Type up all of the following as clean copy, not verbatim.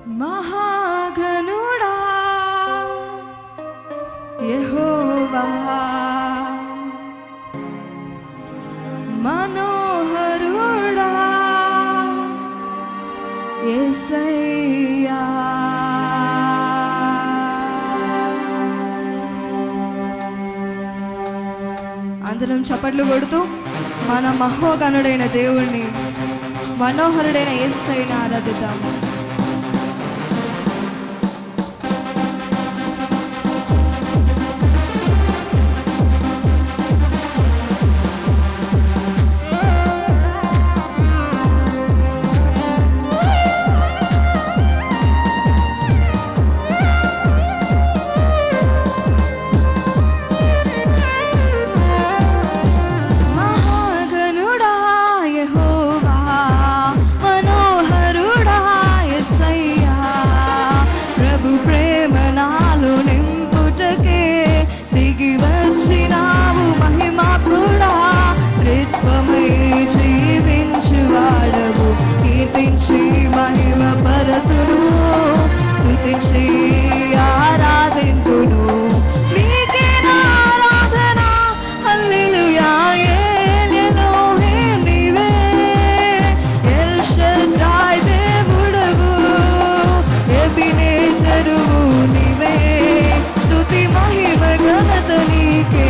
మహాగణుడా యెహోవా, మనోహరుడా యేసయ్యా. అందరం చప్పట్లు కొడుతూ మన మహోగణుడైన దేవుణ్ణి, మనోహరుడైన యేసయ్యను ఆరాధిద్దాము. జీవించువాడవు, కీర్తించి మహిమ పరతును, స్తుతించి ఆరాధింతును. నీకే నా ఆరాధన, హల్లెలూయా. ఎలోహిం నీవే, ఎల్ షద్దాయ్ దేవుడవు, ఎబినేజరువు నీవే, స్తుతి మహిమ ఘనత నీకే.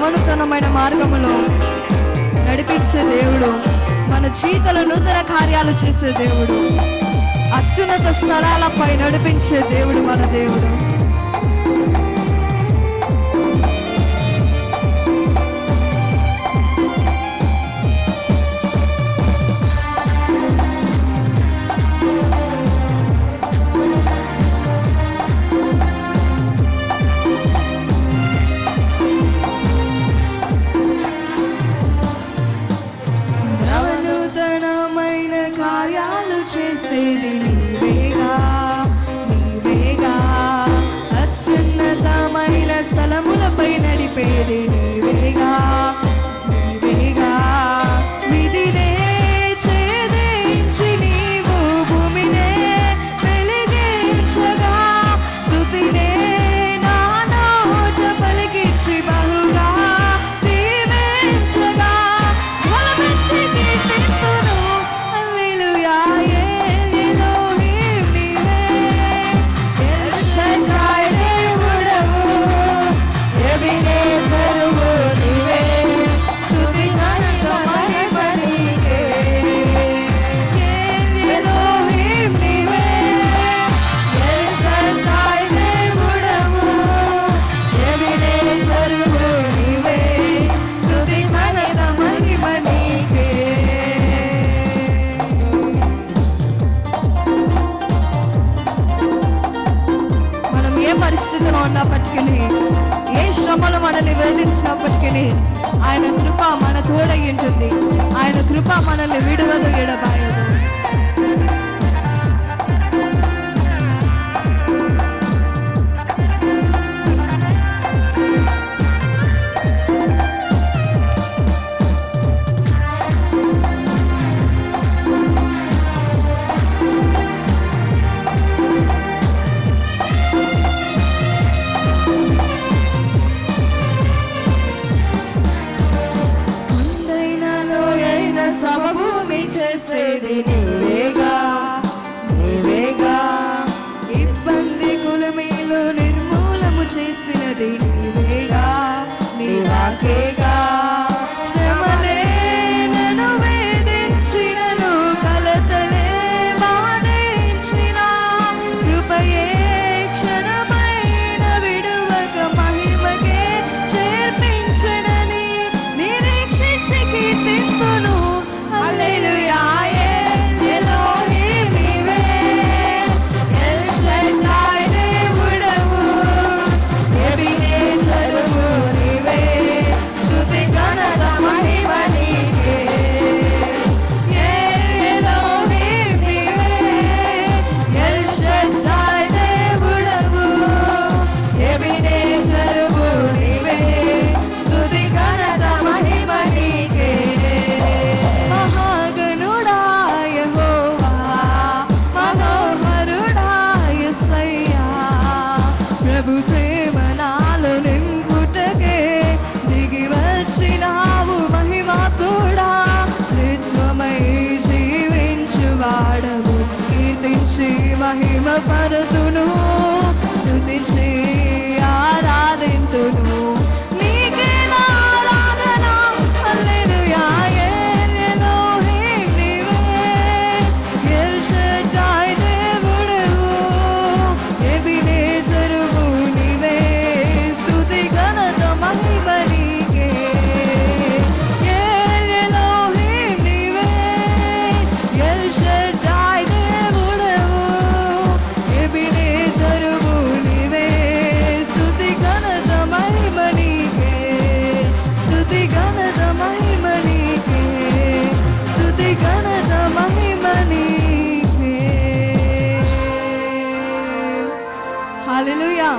నూతనమైన మార్గములో నడిపించే దేవుడు, మన జీవితంలో నూతన కార్యాలు చేసే దేవుడు, అత్యున్నత స్థలాలపై నడిపించే దేవుడు మన దేవుడు. చేసేది నీవేగా, నీవేగా, అత్యున్నతమైన స్థలములపై నడిపేది నీవేగా, నీవేగా. విధినే ఛేదించి నీవు భూమినే వెలిగించగా, స్తుతినే నా నోట పలికించి బహుగా దీవించగా, బలమెత్తి కీర్తింతును, హల్లెలూయా. పరిస్థితిలో ఉన్నప్పటికీ, ఏ శ్రమలు మనల్ని వేధించినప్పటికీ ఆయన కృప మన తోడై ఉంటుంది. ఆయన కృప మనల్ని విడువదు, ఎడబాయదు. సమభూమి చేసేది నీవేగా, నీవేగా. ఇబ్బంది కులమీలు నిర్మూలము చేసినది నీవేగా, నీవాకేగా. శ్రమలే నన్ను వేధించినను, కలతలే బాధించిన, కృపయే క్షణమైన విడువక మహిమకే చేర్పించడని నిరీక్షించి కీర్తింతును, హల్లెలూయా. ఎలోహిం నీవే, ఎల్ షద్దాయ్ దేవుడవు, మహిమ పరుతును, స్తుతించి ఆరాధింతును. నీకే నా ఆరాధన, హల్లెలూయా. ఎలోహిం నీవే, ఎల్ షడ్డాయ్ దేవుడవు, ఎబినేజరువు నీవే, స్తుతి ఘనత మహిమ నీకే. ఎలోహిం నీవే, ఎల్ షడ్డాయ్ దేవుడవు, ఎబినేజరువు నీవే, స్తుతి ఘనత మహిమ నీకే, స్తుతి ఘనత మహిమ నీకే, స్తుతి ఘనత మహిమ నీకే. హల్లెలూయా.